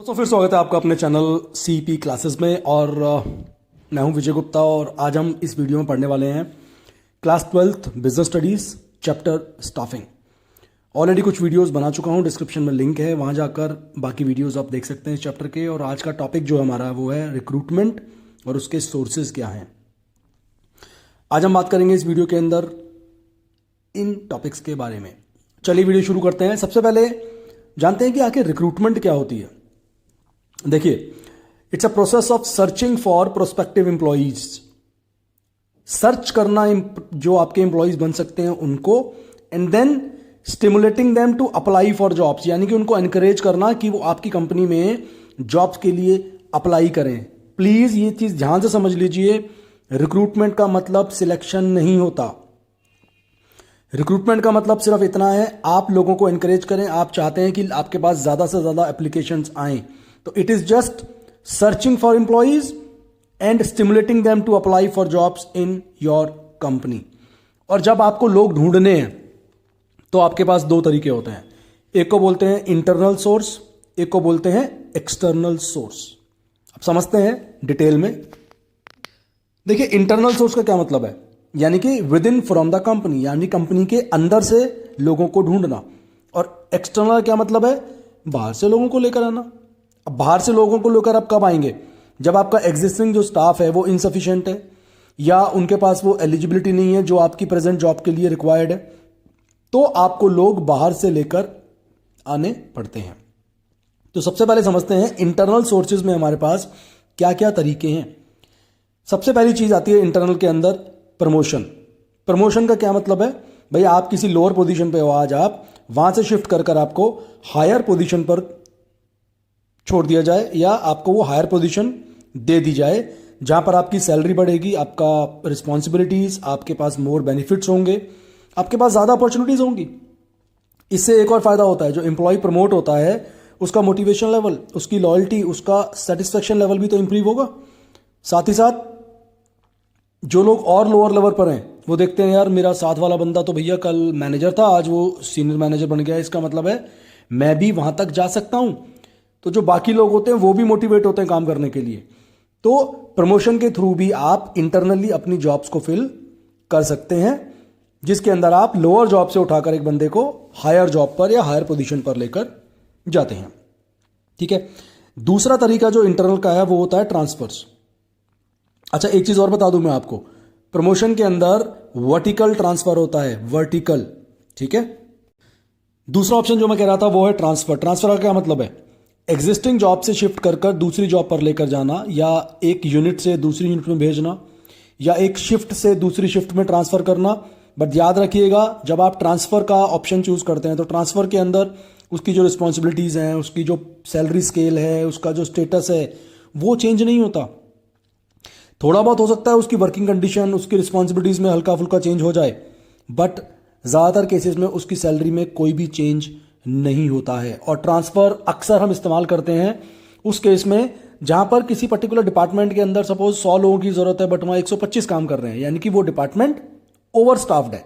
दोस्तों फिर स्वागत है आपका अपने चैनल सीपी क्लासेस में। और मैं हूं विजय गुप्ता और आज हम इस वीडियो में पढ़ने वाले हैं class 12th business studies chapter staffing. Already कुछ वीडियोस बना चुका हूं, डिस्क्रिप्शन में लिंक है, वहां जाकर बाकी वीडियोस आप देख सकते हैं इस चैप्टर के। और आज का टॉपिक जो हमारा है वो है रिक्रूटमेंट और उसके सोर्सेज क्या हैं। आज हम बात करेंगे इस वीडियो के अंदर इन टॉपिक्स के बारे में। चलिए वीडियो शुरू करते हैं। सबसे पहले जानते हैं कि आखिर रिक्रूटमेंट क्या होती है। देखिए, it's a process of searching for prospective employees. Search करना जो आपके एम्प्लॉइज बन सकते हैं उनको, and then stimulating them to apply for jobs, यानी कि उनको एनकरेज करना कि वो आपकी कंपनी में जॉब्स के लिए अप्लाई करें। प्लीज ये चीज ध्यान से समझ लीजिए, रिक्रूटमेंट का मतलब सिलेक्शन नहीं होता। रिक्रूटमेंट का मतलब सिर्फ इतना है, आप लोगों को एनकरेज करें, आप चाहते हैं कि आपके पास ज्यादा से ज्यादा एप्लीकेशंस आएं, तो it is just searching for employees and stimulating them to apply for jobs in your company. और जब आपको लोग ढूंढने हैं तो आपके पास दो तरीके होते हैं, एक को बोलते हैं इंटरनल सोर्स, एक को बोलते हैं एक्सटर्नल सोर्स। अब समझते हैं डिटेल में। देखिए, इंटरनल सोर्स का क्या मतलब है, यानी कि with in from the company, यानी कंपनी के अंदर से लोगों को ढूंढना। और एक्सटर्नल क्या मतलब है, बाहर से लोगों को लेकर आना। अब बाहर से लोगों को लेकर आप कब आएंगे, जब आपका एग्जिस्टिंग जो स्टाफ है वो इनसफिशिएंट है या उनके पास वो एलिजिबिलिटी नहीं है जो आपकी प्रेजेंट जॉब के लिए रिक्वायर्ड है, तो आपको लोग बाहर से लेकर आने पड़ते हैं। तो सबसे पहले समझते हैं इंटरनल सोर्सेज में हमारे पास क्या क्या तरीके हैं। सबसे पहली चीज आती है इंटरनल के अंदर प्रमोशन। प्रमोशन का क्या मतलब है, भाई आप किसी लोअर पोजीशन पे हो, आज आप वहां से शिफ्ट कर आपको हायर पोजीशन पर छोड़ दिया जाए या आपको वो हायर पोजीशन दे दी जाए, जहां पर आपकी सैलरी बढ़ेगी, आपका रिस्पॉन्सिबिलिटीज, आपके पास मोर बेनिफिट्स होंगे, आपके पास ज्यादा अपॉर्चुनिटीज होंगी। इससे एक और फायदा होता है, जो एम्प्लॉय प्रमोट होता है उसका मोटिवेशन लेवल, उसकी लॉयल्टी, उसका सेटिस्फेक्शन लेवल भी तो इंप्रूव होगा। साथ ही साथ जो लोग और लोअर लेवल पर हैं वो देखते हैं, यार मेरा साथ वाला बंदा तो भैया कल मैनेजर था, आज वो सीनियर मैनेजर बन गया, इसका मतलब है मैं भी वहां तक जा सकता हूं। तो जो बाकी लोग होते हैं वो भी मोटिवेट होते हैं काम करने के लिए। तो प्रमोशन के थ्रू भी आप इंटरनली अपनी जॉब्स को फिल कर सकते हैं, जिसके अंदर आप लोअर जॉब से उठाकर एक बंदे को हायर जॉब पर या हायर पोजीशन पर लेकर जाते हैं। ठीक है। दूसरा तरीका जो इंटरनल का है वो होता है ट्रांसफर्स। अच्छा, एक चीज और बता दूं मैं आपको, प्रमोशन के अंदर वर्टिकल ट्रांसफर होता है, वर्टिकल। ठीक है। दूसरा ऑप्शन जो मैं कह रहा था वो है ट्रांसफर। ट्रांसफर का क्या मतलब है, एग्जिस्टिंग जॉब से शिफ्ट कर दूसरी जॉब पर लेकर जाना, या एक यूनिट से दूसरी यूनिट में भेजना, या एक शिफ्ट से दूसरी शिफ्ट में ट्रांसफर करना। बट याद रखिएगा, जब आप ट्रांसफर का ऑप्शन चूज करते हैं तो ट्रांसफर के अंदर उसकी जो रिस्पॉन्सिबिलिटीज हैं, उसकी जो सैलरी स्केल है, उसका जो स्टेटस है वो चेंज नहीं होता। थोड़ा बहुत हो सकता है उसकी वर्किंग कंडीशन, उसकी रिस्पॉन्सिबिलिटीज में हल्का फुल्का चेंज हो जाए, बट ज्यादातर केसेस में उसकी सैलरी में कोई भी चेंज नहीं होता है। और ट्रांसफर अक्सर हम इस्तेमाल करते हैं उस केस में जहां पर किसी पर्टिकुलर डिपार्टमेंट के अंदर सपोज 100 लोगों की जरूरत है बट वहां 125 काम कर रहे हैं, यानी कि वो डिपार्टमेंट ओवर स्टाफ्ड है।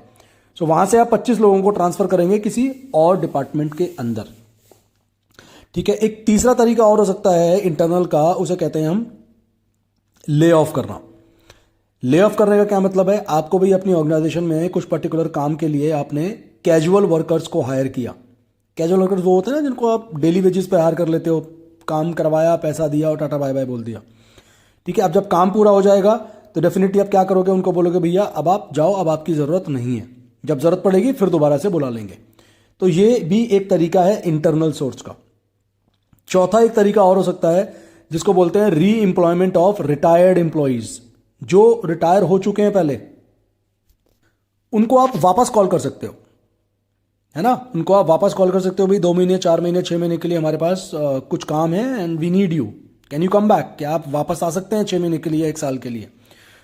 सो वहां से आप 25 लोगों को ट्रांसफर करेंगे किसी और डिपार्टमेंट के अंदर। ठीक है। एक तीसरा तरीका और हो सकता है इंटरनल का, उसे कहते हैं हम ले ऑफ करना। ले ऑफ करने का क्या मतलब है, आपको भी अपनी ऑर्गेनाइजेशन में कुछ पर्टिकुलर काम के लिए आपने कैजुअल वर्कर्स को हायर किया। कैजुअल वर्कर्स वो होते हैं ना जिनको आप डेली वेजेस पे हायर कर लेते हो, काम करवाया, पैसा दिया और टाटा बाय बाय बोल दिया। ठीक है। अब जब काम पूरा हो जाएगा तो डेफिनेटली आप क्या करोगे, उनको बोलोगे भैया अब आप जाओ, अब आपकी जरूरत नहीं है, जब जरूरत पड़ेगी फिर दोबारा से बुला लेंगे। तो ये भी एक तरीका है इंटरनल सोर्स का। चौथा एक तरीका और हो सकता है जिसको बोलते हैं री एम्प्लॉयमेंट ऑफ रिटायर्ड एम्प्लॉइज। जो रिटायर हो चुके हैं पहले, उनको आप वापस कॉल कर सकते हो, है ना। उनको आप वापस कॉल कर सकते हो, भाई 2 महीने, 4 महीने, 6 महीने के लिए हमारे पास कुछ काम है and we need you, can you come back, क्या आप वापस आ सकते हैं 6 महीने के लिए, 1 साल के लिए।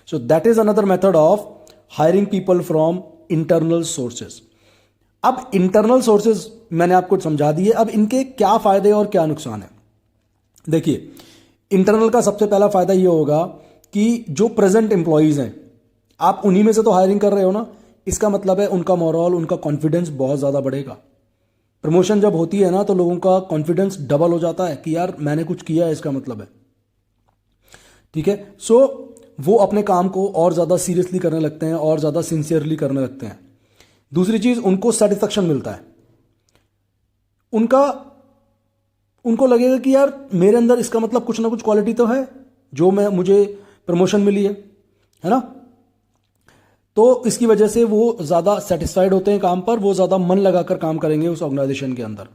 So that is another method of hiring people from internal sources. अब इंटरनल सोर्सेज मैंने आपको समझा दिए, अब इनके क्या फायदे और क्या नुकसान है। देखिए, इंटरनल का सबसे पहला फायदा यह होगा कि जो प्रेजेंट एम्प्लॉइज हैं आप उन्हीं में से तो हायरिंग कर रहे हो ना, इसका मतलब है उनका मोरल, उनका कॉन्फिडेंस बहुत ज्यादा बढ़ेगा। प्रमोशन जब होती है ना तो लोगों का कॉन्फिडेंस डबल हो जाता है कि यार मैंने कुछ किया है, इसका मतलब है। ठीक है, सो वो अपने काम को और ज़्यादा सीरियसली करने लगते हैं और ज़्यादा सिंसियरली करने लगते हैं। दूसरी चीज़, उनको सेटिस्फेक्शन मिलता है। उनको लगेगा कि यार मेरे अंदर इसका मतलब कुछ ना कुछ क्वालिटी तो है जो मुझे प्रमोशन मिली है ना। तो इसकी वजह से वो ज़्यादा सेटिस्फाइड होते हैं काम पर, वो ज़्यादा मन लगाकर काम करेंगे उस ऑर्गेनाइजेशन के अंदर।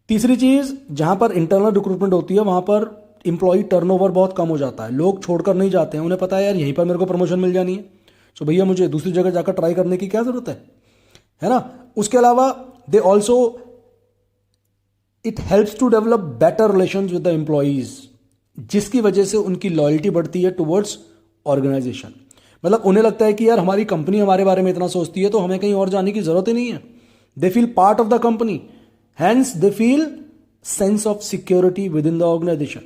तीसरी चीज़, जहाँ पर इंटरनल रिक्रूटमेंट होती है वहाँ पर इंप्लॉय टर्नओवर बहुत कम हो जाता है। लोग छोड़कर नहीं जाते हैं, उन्हें पता है यार यहीं पर मेरे को प्रमोशन मिल जानी है, तो भैया मुझे दूसरी जगह जाकर ट्राई करने की क्या ज़रूरत है ना। उसके अलावा they also it helps to develop better relation with the employees, जिसकी वजह से उनकी लॉयल्टी बढ़ती है टुवर्ड्स ऑर्गेनाइजेशन। मतलब उन्हें लगता है कि यार हमारी कंपनी हमारे बारे में इतना सोचती है तो हमें कहीं और जाने की जरूरत ही नहीं है। They feel part of the company, hence they feel sense of security within the organisation.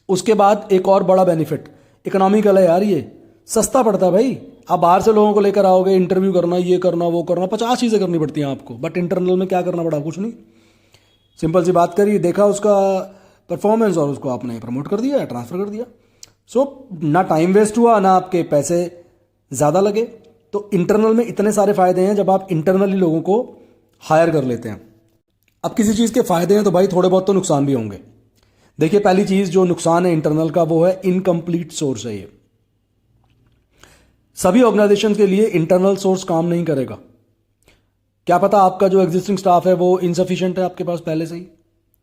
उसके बाद एक और बड़ा बेनिफिट, इकोनॉमिकल है यार, ये सस्ता पड़ता है भाई। आप बाहर से लोगों को लेकर आओगे, इंटरव्यू करना, ये करना, वो करना, 50 चीज़ें करनी पड़ती हैं आपको, बट इंटरनल में क्या करना पड़ा, कुछ नहीं। सिंपल सी बात करिए, देखा उसका परफॉर्मेंस और उसको आपने प्रमोट कर दिया, ट्रांसफर कर दिया। सो ना टाइम वेस्ट हुआ, ना आपके पैसे ज़्यादा लगे। तो इंटरनल में इतने सारे फायदे हैं जब आप इंटरनली लोगों को हायर कर लेते हैं। अब किसी चीज़ के फायदे हैं तो भाई थोड़े बहुत तो नुकसान भी होंगे। देखिए, पहली चीज़ जो नुकसान है इंटरनल का वो है इनकम्प्लीट सोर्स है। ये सभी ऑर्गेनाइजेशन के लिए इंटरनल सोर्स काम नहीं करेगा। क्या पता आपका जो एग्जिस्टिंग स्टाफ है वो इनसफिशिएंट है आपके पास पहले से ही,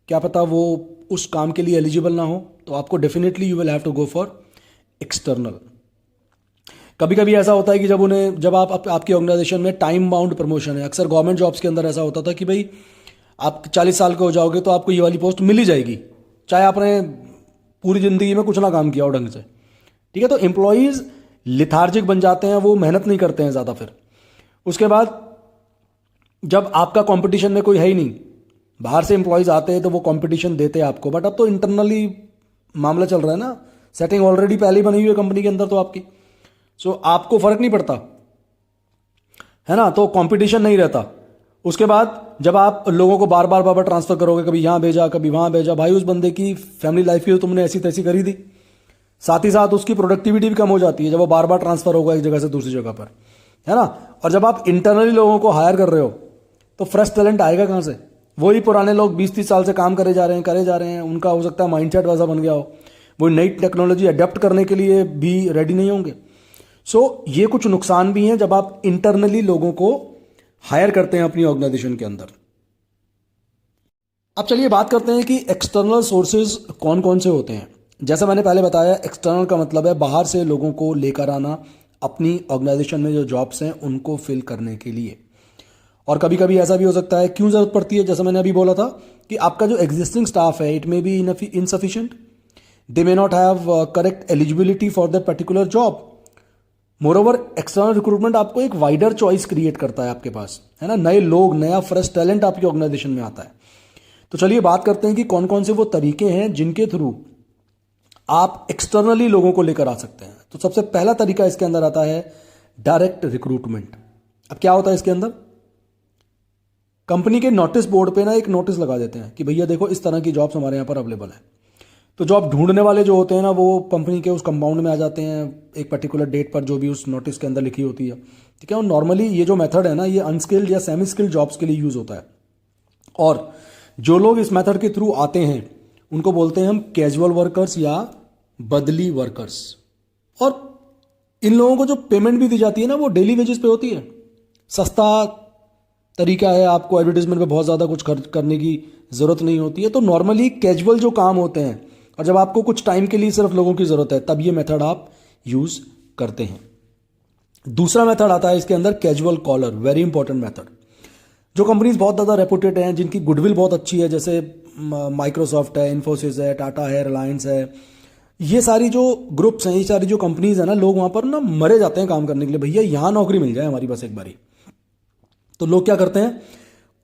क्या पता वो उस काम के लिए एलिजिबल ना हो, तो आपको definitely you will have to go for external. कभी कभी ऐसा होता है कि जब आपकी ऑर्गेनाइजेशन में टाइम बाउंड प्रमोशन है, अक्सर गवर्नमेंट जॉब्स के अंदर ऐसा होता था कि भाई आप 40 साल के हो जाओगे तो आपको ये वाली पोस्ट मिल ही जाएगी, चाहे आपने पूरी ज़िंदगी में कुछ ना काम किया हो ढंग से। ठीक है, तो एम्प्लॉयज़ लिथार्जिक बन जाते हैं, वो मेहनत नहीं करते हैं ज़्यादा। फिर उसके बाद जब आपका कंपटीशन में कोई है ही नहीं, बाहर से एम्प्लॉयज़ आते हैं तो वो कंपटीशन देते हैं आपको, बट अब तो इंटरनली मामला चल रहा है ना, सेटिंग ऑलरेडी पहले ही बनी हुई है कंपनी के अंदर तो आपकी। सो आपको फ़र्क नहीं पड़ता है ना, तो कंपटीशन नहीं रहता। उसके बाद जब आप लोगों को बार बार ट्रांसफ़र करोगे, कभी यहाँ भेजा कभी वहाँ भेजा, भाई उस बंदे की फैमिली लाइफ की तुमने ऐसी तैसी करी दी, साथ ही साथ उसकी प्रोडक्टिविटी भी कम हो जाती है जब वो बार बार ट्रांसफ़र होगा एक जगह से दूसरी जगह पर, है ना। और जब आप इंटरनली लोगों को हायर कर रहे हो तो फ्रेश टैलेंट आएगा कहाँ से? वही पुराने लोग 20-30 साल से काम करे जा रहे हैं, उनका हो सकता है माइंडसेट वैसा बन गया हो, वो नई टेक्नोलॉजी अडेप्ट करने के लिए भी रेडी नहीं होंगे। सो ये कुछ नुकसान भी हैं जब आप इंटरनली लोगों को हायर करते हैं अपनी ऑर्गेनाइजेशन के अंदर। अब चलिए बात करते हैं कि एक्सटर्नल सोर्सेज कौन कौन से होते हैं। जैसा मैंने पहले बताया, एक्सटर्नल का मतलब है बाहर से लोगों को लेकर आना अपनी ऑर्गेनाइजेशन में जो जॉब्स हैं उनको फिल करने के लिए। और कभी कभी ऐसा भी हो सकता है, क्यों ज़रूरत पड़ती है, जैसा मैंने अभी बोला था कि आपका जो एग्जिस्टिंग स्टाफ है it may be insufficient, they may not have correct eligibility for that particular job. Moreover external recruitment आपको एक वाइडर चॉइस क्रिएट करता है आपके पास, है ना, नए लोग, नया फ्रेश टैलेंट आपकी ऑर्गेनाइजेशन में आता है। तो चलिए बात करते हैं कि कौन कौन से वो तरीके हैं जिनके थ्रू आप एक्सटर्नली लोगों को लेकर आ सकते हैं। तो सबसे पहला तरीका इसके अंदर आता है डायरेक्ट रिक्रूटमेंट। अब क्या होता है इसके अंदर, कंपनी के नोटिस बोर्ड पे ना एक नोटिस लगा देते हैं कि भैया देखो इस तरह की जॉब्स हमारे यहाँ पर अवेलेबल है। तो जॉब ढूंढने वाले जो होते हैं ना वो कंपनी के उस कंपाउंड में आ जाते हैं एक पर्टिकुलर डेट पर जो भी उस नोटिस के अंदर लिखी होती है। ठीक है, और नॉर्मली ये जो मेथड है ना ये अनस्किल्ड या सेमी स्किल्ड जॉब्स के लिए यूज़ होता है। और जो लोग इस मेथड के थ्रू आते हैं उनको बोलते हैं हम कैजुअल वर्कर्स या बदली वर्कर्स। और इन लोगों को जो पेमेंट भी दी जाती है ना वो डेली वेजेस पे होती है। सस्ता तरीका है, आपको एडवर्टीजमेंट पे बहुत ज़्यादा कुछ खर्च करने की ज़रूरत नहीं होती है। तो नॉर्मली कैजुअल जो काम होते हैं और जब आपको कुछ टाइम के लिए सिर्फ लोगों की ज़रूरत है तब ये मेथड आप यूज़ करते हैं। दूसरा मेथड आता है इसके अंदर casual caller, very important method. जो कंपनीज बहुत ज़्यादा रेपुटेड हैं, जिनकी गुडविल बहुत अच्छी है, जैसे माइक्रोसॉफ्ट है, इन्फोसिस है, टाटा है, रिलायंस है, ये सारी जो ग्रुप्स हैं, ये सारी जो कंपनीज है ना, लोग वहाँ पर ना मरे जाते हैं काम करने के लिए, भैया यहाँ नौकरी मिल जाए हमारी बस एक बारी। तो लोग क्या करते हैं,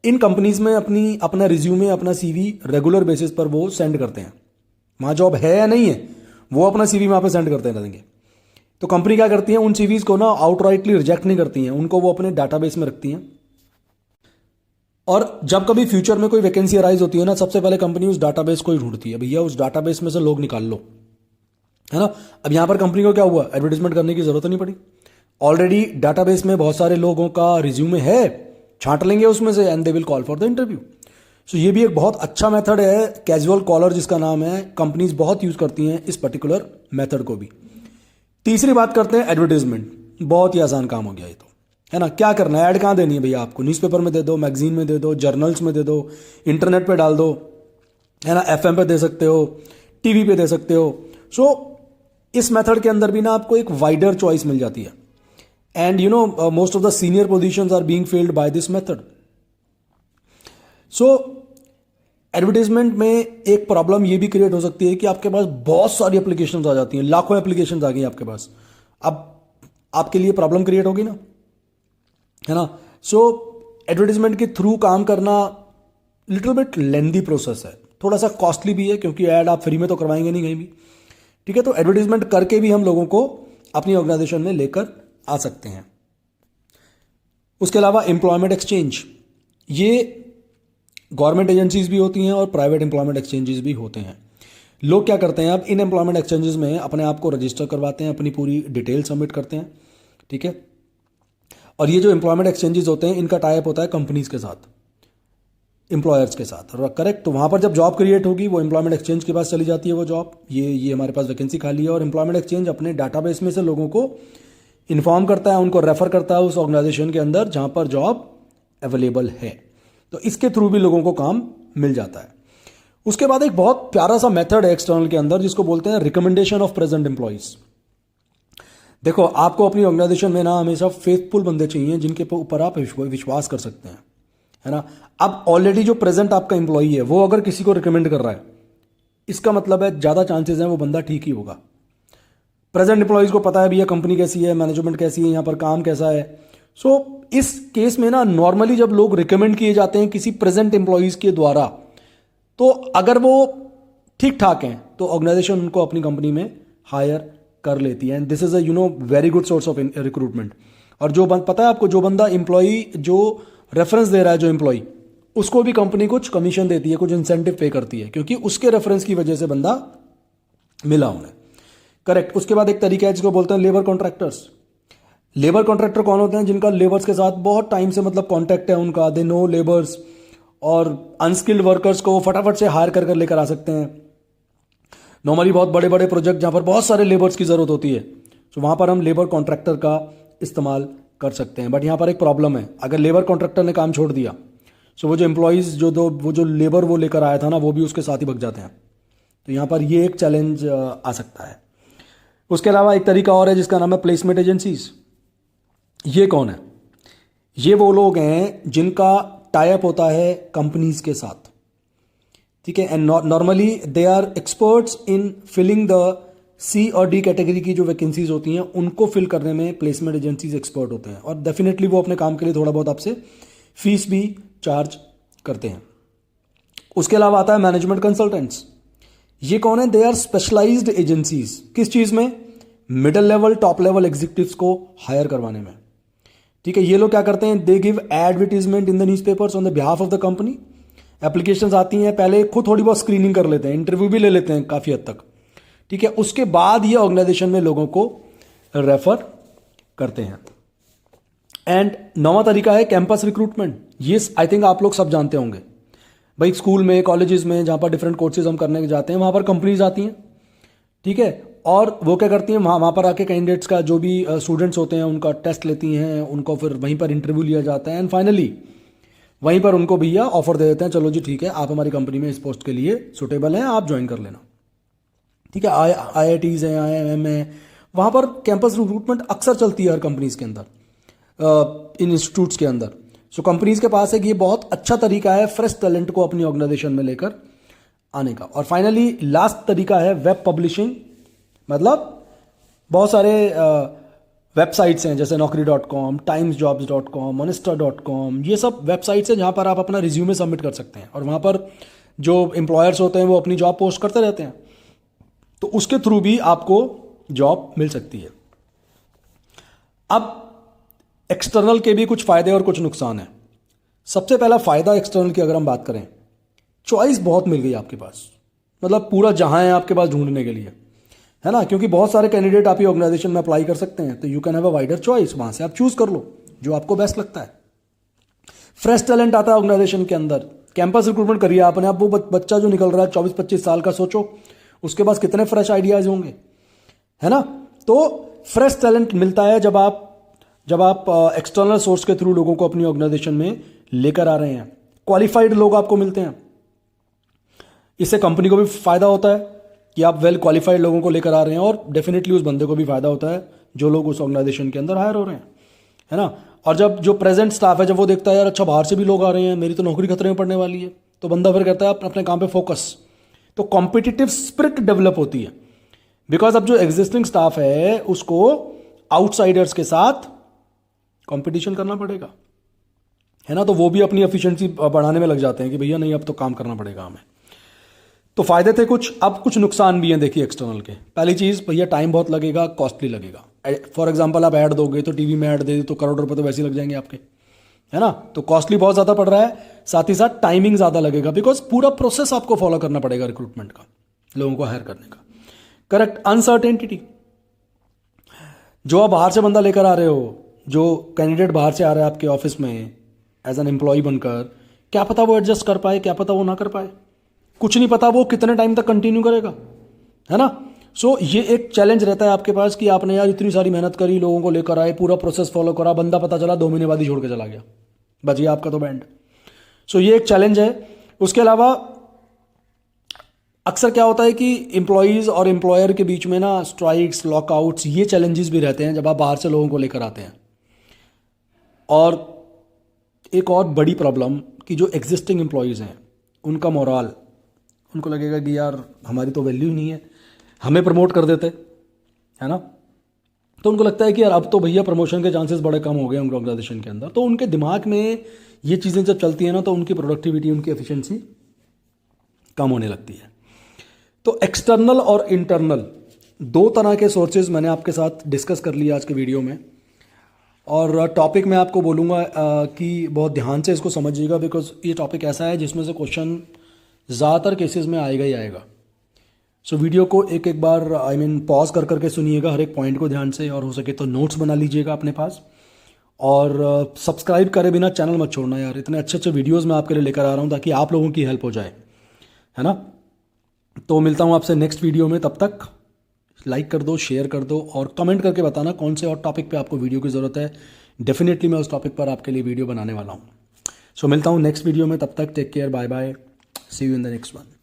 इन कंपनीज में अपना रिज्यूमे, अपना सीवी रेगुलर बेसिस पर वो सेंड करते हैं। वहाँ जॉब है या नहीं है वो अपना सीवी वहाँ पे सेंड करते रहेंगे। तो कंपनी क्या करती है, उन सीवीज को ना आउटराइटली रिजेक्ट नहीं करती हैं, उनको वो अपने डाटाबेस में रखती हैं और जब कभी फ्यूचर में कोई वैकेंसी अराइज होती है ना, सबसे पहले कंपनी उस डाटाबेस को ही ढूंढती है, भैया उस डाटाबेस में से लोग निकाल लो, है ना। अब यहां पर कंपनी को क्या हुआ, एडवर्टीजमेंट करने की जरूरत नहीं पड़ी, ऑलरेडी डाटाबेस में बहुत सारे लोगों का रिज्यूमे है, छांट लेंगे उसमें से and they will call for the interview. So ये भी एक बहुत अच्छा मेथड है, कैजुअल कॉलर जिसका नाम है, कंपनीज बहुत यूज करती हैं इस पर्टिकुलर मेथड को भी। तीसरी बात करते हैं एडवर्टीजमेंट, बहुत ही आसान काम हो गया ये तो, है ना। क्या करना है, ऐड कहाँ देनी है भैया आपको, न्यूज़पेपर में दे दो, मैगजीन में दे दो, जर्नल्स में दे दो, इंटरनेट पे डाल दो, है ना, एफएम पे दे सकते हो, टीवी पे दे सकते हो। सो इस मेथड के अंदर भी ना आपको एक वाइडर चॉइस मिल जाती है, and you know most of the senior positions are being filled by this method. So advertisement में एक प्रॉब्लम ये भी क्रिएट हो सकती है कि आपके पास बहुत सारी एप्लीकेशंस आ जाती हैं, लाखों एप्लीकेशंस आ गई आपके पास, अब आपके लिए प्रॉब्लम क्रिएट होगी ना, है ना। सो एडवर्टीजमेंट के थ्रू काम करना लिटिल बिट लेंदी प्रोसेस है, थोड़ा सा कॉस्टली भी है, क्योंकि ऐड आप फ्री में तो करवाएंगे नहीं कहीं भी, ठीक है। तो एडवर्टीजमेंट करके भी हम लोगों को अपनी ऑर्गेनाइजेशन में लेकर आ सकते हैं। उसके अलावा एम्प्लॉयमेंट एक्सचेंज, ये गवर्नमेंट एजेंसीज भी होती हैं और प्राइवेट एम्प्लॉयमेंट एक्सचेंजेस भी होते हैं। लोग क्या करते हैं, अब इन एम्प्लॉयमेंट एक्सचेंजेस में अपने आप को रजिस्टर करवाते हैं, अपनी पूरी डिटेल सबमिट करते हैं, ठीक है। और ये जो एम्प्लॉयमेंट एक्सचेंजेस होते हैं, इनका टाइप होता है कंपनीज के साथ, एम्प्लॉयर्स के साथ, करेक्ट। तो वहाँ पर जब जॉब क्रिएट होगी वो एम्प्लॉयमेंट एक्सचेंज के पास चली जाती है वो जॉब, ये हमारे पास वैकेंसी खाली है, और एम्प्लॉयमेंट एक्सचेंज अपने डाटाबेस में से लोगों को इन्फॉर्म करता है, उनको रेफर करता है उस ऑर्गेनाइजेशन के अंदर जहाँ पर जॉब अवेलेबल है। तो इसके थ्रू भी लोगों को काम मिल जाता है। उसके बाद एक बहुत प्यारा सा मेथड है एक्सटर्नल के अंदर, जिसको बोलते हैं रिकमेंडेशन ऑफ प्रेजेंट एम्प्लॉइज। देखो, आपको अपनी ऑर्गेनाइजेशन में ना हमेशा फेथफुल बंदे चाहिए जिनके ऊपर आप विश्वास कर सकते हैं, है ना। अब ऑलरेडी जो प्रेजेंट आपका एम्प्लॉई है वो अगर किसी को रिकमेंड कर रहा है, इसका मतलब है ज़्यादा चांसेस हैं वो बंदा ठीक ही होगा। प्रेजेंट एम्प्लॉइज को पता है भैया कंपनी कैसी है, मैनेजमेंट कैसी है, यहाँ पर काम कैसा है। सो इस केस में ना नॉर्मली जब लोग रिकमेंड किए जाते हैं किसी प्रेजेंट एम्प्लॉइज के द्वारा, तो अगर वो ठीक ठाक हैं तो ऑर्गेनाइजेशन उनको अपनी कंपनी में हायर कर लेती है, and this is a very good source of recruitment. और जो पता है आपको, जो बंदा एम्प्लॉई जो रेफरेंस दे रहा है, जो एम्प्लॉई, उसको भी कंपनी कुछ कमीशन देती है, कुछ इंसेंटिव पे करती है, क्योंकि उसके रेफरेंस की वजह से बंदा मिला उन्हें, करेक्ट। उसके बाद एक तरीका है जिसको बोलते हैं लेबर कॉन्ट्रैक्टर्स। लेबर कॉन्ट्रैक्टर कौन होते हैं, जिनका लेबर्स के साथ बहुत टाइम से मतलब कॉन्टैक्ट है उनका, दे नो लेबर्स, और अनस्किल्ड वर्कर्स को फटाफट से हायर कर लेकर आ सकते हैं। नॉर्मली बहुत बड़े बड़े प्रोजेक्ट जहाँ पर बहुत सारे लेबर्स की जरूरत होती है, तो वहाँ पर हम लेबर कॉन्ट्रैक्टर का इस्तेमाल कर सकते हैं। बट यहाँ पर एक प्रॉब्लम है, अगर लेबर कॉन्ट्रैक्टर ने काम छोड़ दिया तो वो जो एम्प्लॉयज़ वो जो लेबर वो लेकर आया था ना, वो भी उसके साथ ही भग जाते हैं। तो यहाँ पर ये एक चैलेंज आ सकता है। उसके अलावा एक तरीका और है जिसका नाम है प्लेसमेंट एजेंसीज। ये कौन है, ये वो लोग हैं जिनका टाई अप होता है कंपनीज के साथ, ठीक है। And normally they are experts in filling the C or D category की जो वैकेंसीज होती हैं उनको फिल करने में प्लेसमेंट एजेंसीज एक्सपर्ट होते हैं, और डेफिनेटली वो अपने काम के लिए थोड़ा बहुत आपसे फीस भी चार्ज करते हैं। उसके अलावा आता है मैनेजमेंट कंसल्टेंट्स। ये कौन है, दे आर स्पेशलाइज्ड एजेंसीज, किस चीज में, middle level top level executives को हायर करवाने में, ठीक है। ये लोग क्या करते हैं, they give advertisement in the newspapers on the behalf of the company. Applications आती हैं, पहले खुद थोड़ी बहुत स्क्रीनिंग कर लेते हैं, इंटरव्यू भी ले लेते हैं काफी हद तक, ठीक है। उसके बाद ये ऑर्गेनाइजेशन में लोगों को रेफर करते हैं। एंड नौवां तरीका है कैंपस रिक्रूटमेंट। ये आई थिंक आप लोग सब जानते होंगे भाई, स्कूल में, कॉलेजेस में, जहां पर डिफरेंट कोर्सेज हम करने जाते हैं, वहां पर कंपनीज आती हैं, ठीक है। और वो क्या करती हैं, वहाँ पर आके कैंडिडेट्स का जो भी स्टूडेंट्स होते हैं उनका टेस्ट लेती हैं, उनको फिर वहीं पर इंटरव्यू लिया जाता है, एंड फाइनली वहीं पर उनको भैया ऑफर दे देते हैं, चलो जी ठीक है, आप हमारी कंपनी में इस पोस्ट के लिए सुटेबल हैं, आप ज्वाइन कर लेना, ठीक है। IITs हैं, IIM है, वहाँ पर कैंपस रिक्रूटमेंट अक्सर चलती है हर कंपनीज के अंदर, इन इंस्टीट्यूट्स के अंदर। सो कंपनीज के पास है कि ये बहुत अच्छा तरीका है फ्रेश टैलेंट को अपनी ऑर्गेनाइजेशन में लेकर आने का। और फाइनली लास्ट तरीका है वेब पब्लिशिंग। मतलब बहुत सारे वेबसाइट्स हैं जैसे naukri.com, timesjobs.com, honesta.com, ये सब वेबसाइट्स हैं जहाँ पर आप अपना रिज्यूमे सबमिट कर सकते हैं, और वहाँ पर जो एम्प्लॉयर्स होते हैं वो अपनी जॉब पोस्ट करते रहते हैं, तो उसके थ्रू भी आपको जॉब मिल सकती है। अब एक्सटर्नल के भी कुछ फायदे और कुछ नुकसान हैं। सबसे पहला फायदा एक्सटर्नल की अगर हम बात करें, चॉइस बहुत मिल गई आपके पास, मतलब पूरा जहां है आपके पास ढूंढने के लिए, है ना, क्योंकि बहुत सारे कैंडिडेट आप ये ऑर्गेनाइजेशन में अप्लाई कर सकते हैं, तो you can have a wider choice, वहां से आप चूज कर लो जो आपको बेस्ट लगता है। फ्रेश टैलेंट आता है ऑर्गेनाइजेशन के अंदर, कैंपस रिक्रूटमेंट करिए आपने, आप वो बच्चा जो निकल रहा है 24-25 साल का, सोचो उसके पास कितने फ्रेश आइडियाज होंगे, है ना। तो फ्रेश टैलेंट मिलता है जब आप एक्सटर्नल सोर्स के थ्रू लोगों को अपनी ऑर्गेनाइजेशन में लेकर आ रहे हैं, क्वालिफाइड लोग आपको मिलते हैं। इससे कंपनी को भी फायदा होता है कि आप वेल क्वालिफाइड लोगों को लेकर आ रहे हैं, और डेफिनेटली उस बंदे को भी फायदा होता है जो लोग उस ऑर्गेनाइजेशन के अंदर हायर हो रहे हैं, है ना। और जब जो प्रेजेंट स्टाफ है जब वो देखता है यार अच्छा बाहर से भी लोग आ रहे हैं, मेरी तो नौकरी खतरे में पड़ने वाली है, तो बंदा फिर कहता है अपने काम पे फोकस, तो कॉम्पिटिटिव स्पिरिट डेवलप होती है। बिकॉज अब जो एग्जिस्टिंग स्टाफ है उसको आउटसाइडर्स के साथ कंपटीशन करना पड़ेगा, है ना, तो वो भी अपनी एफिशिएंसी बढ़ाने में लग जाते हैं कि भैया नहीं अब तो काम करना पड़ेगा हमें। तो फायदे थे कुछ, अब कुछ नुकसान भी हैं देखिए एक्सटर्नल के। पहली चीज़, भैया टाइम बहुत लगेगा, कॉस्टली लगेगा। फॉर एग्जांपल आप ऐड दोगे तो टीवी में ऐड दे तो करोड़ रुपए तो वैसे ही लग जाएंगे आपके, है ना, तो कॉस्टली बहुत ज़्यादा पड़ रहा है, साथ ही साथ टाइमिंग ज़्यादा लगेगा, बिकॉज पूरा प्रोसेस आपको फॉलो करना पड़ेगा रिक्रूटमेंट का, लोगों को हायर करने का। करेक्ट। अनसर्टेनिटी, जो आप बाहर से बंदा लेकर आ रहे हो, जो कैंडिडेट बाहर से आ रहा है आपके ऑफिस में एज एन एम्प्लॉय बनकर, क्या पता वो एडजस्ट कर पाए, क्या पता वो ना कर पाए, कुछ नहीं पता वो कितने टाइम तक कंटिन्यू करेगा, है ना। सो ये एक चैलेंज रहता है आपके पास कि आपने यार इतनी सारी मेहनत करी, लोगों को लेकर आए, पूरा प्रोसेस फॉलो करा, बंदा पता चला 2 महीने बाद ही छोड़ के चला गया, बचिए आपका तो बैंड। सो ये एक चैलेंज है। उसके अलावा अक्सर क्या होता है कि एम्प्लॉयज़ और एम्प्लॉयर के बीच में ना स्ट्राइक्स, लॉकआउट्स, ये चैलेंजेस भी रहते हैं जब आप बाहर से लोगों को लेकर आते हैं। और एक और बड़ी प्रॉब्लम कि जो एग्जिस्टिंग एम्प्लॉयज़ हैं उनका मोराल, उनको लगेगा कि यार हमारी तो वैल्यू ही नहीं है, हमें प्रमोट कर देते, है ना, तो उनको लगता है कि यार अब तो भैया प्रमोशन के चांसेस बड़े कम हो गए उनके ऑर्गेनाइजेशन के अंदर। तो उनके दिमाग में ये चीज़ें जब चलती हैं ना तो उनकी प्रोडक्टिविटी, उनकी एफिशिएंसी कम होने लगती है। तो एक्सटर्नल और इंटरनल दो तरह के सोर्सेज मैंने आपके साथ डिस्कस कर लिया आज के वीडियो में, और टॉपिक मैं आपको बोलूँगा कि बहुत ध्यान से इसको समझिएगा, बिकॉज ये टॉपिक ऐसा है जिसमें से क्वेश्चन ज़्यादातर केसेस में आएगा ही आएगा। सो वीडियो को एक एक बार पॉज कर करके सुनिएगा हर एक पॉइंट को ध्यान से, और हो सके तो नोट्स बना लीजिएगा अपने पास, और सब्सक्राइब करे बिना चैनल मत छोड़ना यार, इतने अच्छे अच्छे वीडियोज़ मैं आपके लिए लेकर आ रहा हूँ ताकि आप लोगों की हेल्प हो जाए, है ना। तो मिलता हूँ आपसे नेक्स्ट वीडियो में, तब तक लाइक कर दो, शेयर कर दो, और कमेंट करके बताना कौन से और टॉपिक पे आपको वीडियो की ज़रूरत है। डेफिनेटली मैं उस टॉपिक पर आपके लिए वीडियो बनाने वाला हूँ। सो मिलता हूँ नेक्स्ट वीडियो में, तब तक take care, bye bye, see you in the next one.